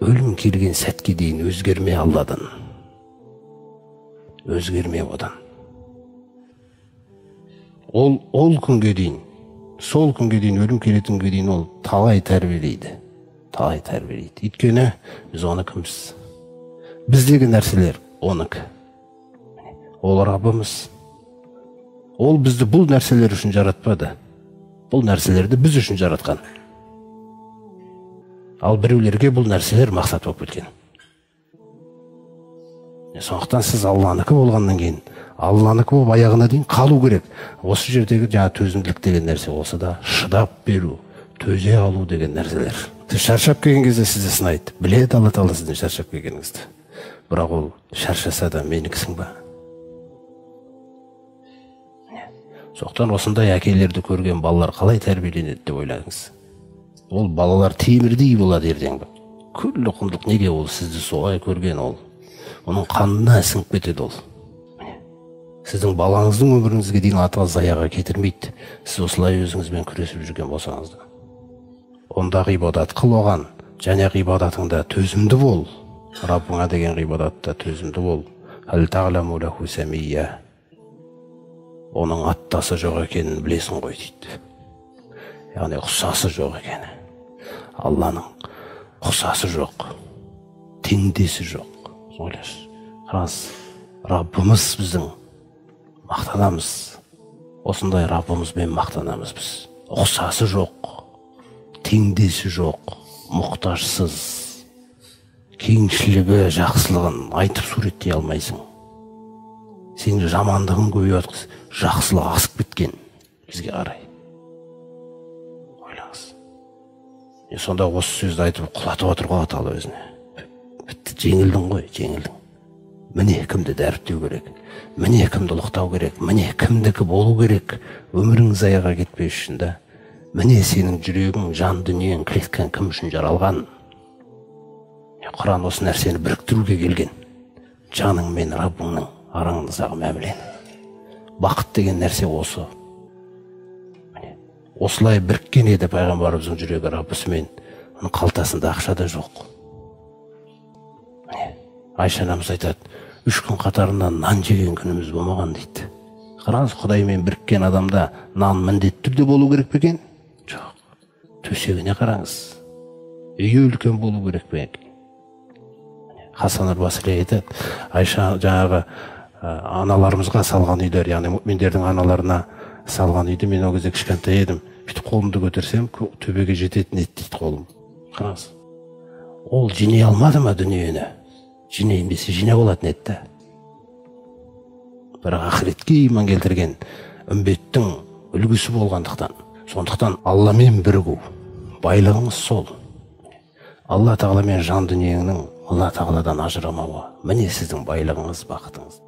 өлім келген сәтке дейін өзгерме Алладан. Өзгерме одан. Ол күнге дейін, сол күнге дейін, өлім келетін күнге дейін ол талай тәрбиелейді. Талай тәрбиелейді. Өйткені біз оныкіміз. Біздегі нәрселер оныкі. Ол Раббымыз. Ол бізді бұл нәрселер үшін жаратпады. Бұл нәрселерді біз үшін жаратқан. Ал біреулерге бұл нәрселер мақсат болып кеткен. Сондықтан сіз Алланыкі болғаннан кейін, Алланыкі болып аяғына дейін қалу керек. Осы жердегі төзімділік деген нәрсе осы да, шыдап беру, төзе алу деген нәрселер. Сіз шаршап келген кезде сізді сынайды. Біледі Алла Тағала сіздің шаршап келгеніңізді. Бірақ ол шаршаса да менікісің ба? Сондықтан осындай әкелерді көрген балалар қалай тәрбиеленеді деп ойлаңыз. Ол балалар темірдей болады ертең. Күллі құндылық неге ол сізді солай көрген ол. Оның қанына сіңіп кетеді ол. Сіздің балаңыздың өміріңізге дейін атал заяға кетірмейді. Сіз осылай өзіңізбен күресіп жүрген болсаңыз да. Онда ғибадат қыл оған, және ғибадатыңда төзімді бол. Раббыңа деген ғибадатта төзімді бол. Әл тағламу лаху самия. Оның аттасы жоқ екенін білесің ғой дейді. Яғни ұқсасы жоқ екені. Алланың ұқсасы жоқ, теңдесі жоқ. Ойлашы, қараңыз, Раббымыз біздің мақтанамыз. Осындай Раббымызбен мақтанамыз біз. Ұқсасы жоқ, теңдесі жоқ, мұқтажсыз. Кеңшілігі, жақсылығын айтып суреттей алмайсың. Сенің жамандығын көбейіп, жақсылық асып кеткен бізге қарай. Ойлаңыз. Сонда осы сөзді айтып құлатып отыр ғой аталы өзіне. Бітті, жеңілдің ғой, жеңілдің. Міне кімді дәріптеу керек, міне кімді ұлықтау керек, міне кімдікі болу керек, өміріңіз аяға кетпес үшін да. Міне сенің жүрегің, жан дүниең, клеткаң кім үшін жаралған. Құран осы нәрсені біріктіруге келген. Жаның мен Раббыңның араңыздағы мәмілені. Бақыт деген нәрсе осы. Осылай біріккен еді пайғамбарымыздың жүрегі Раббысымен. Оның қалтасында ақша да жоқ. Айша анамыз айтады, 3 күн қатарынан нан жеген күніміз болмаған дейді. Қараңыз, Құдаймен біріккен адамда нан міндетті түрде болу керек пе екен? Жоқ. Төсегіне қараңыз. Үйі үлкен болу керек пе екен? Хасан аль-Басри айтады, Айша жаңағы аналарымызға салған үйлер, яғни мүминдердің аналарына салған үйді мен ол кезде кішкентай едім. Бүйтіп қолымды көтерсем, төбеге жететін еді дейді қолым. Қараңыз. Ол жинай алмады ма дүниені? Жинайынбесе жинап алатын еді. Бірақ ақыретке иман келтірген үмбеттің үлгісі болғандықтан, сондықтан Алламен бірігу, байлығыңыз сол. Алла Тағаламен жан дүниеңнің Алла Тағаладан ажырамауы, міне сіздің байлығыңыз, бақытыңыз.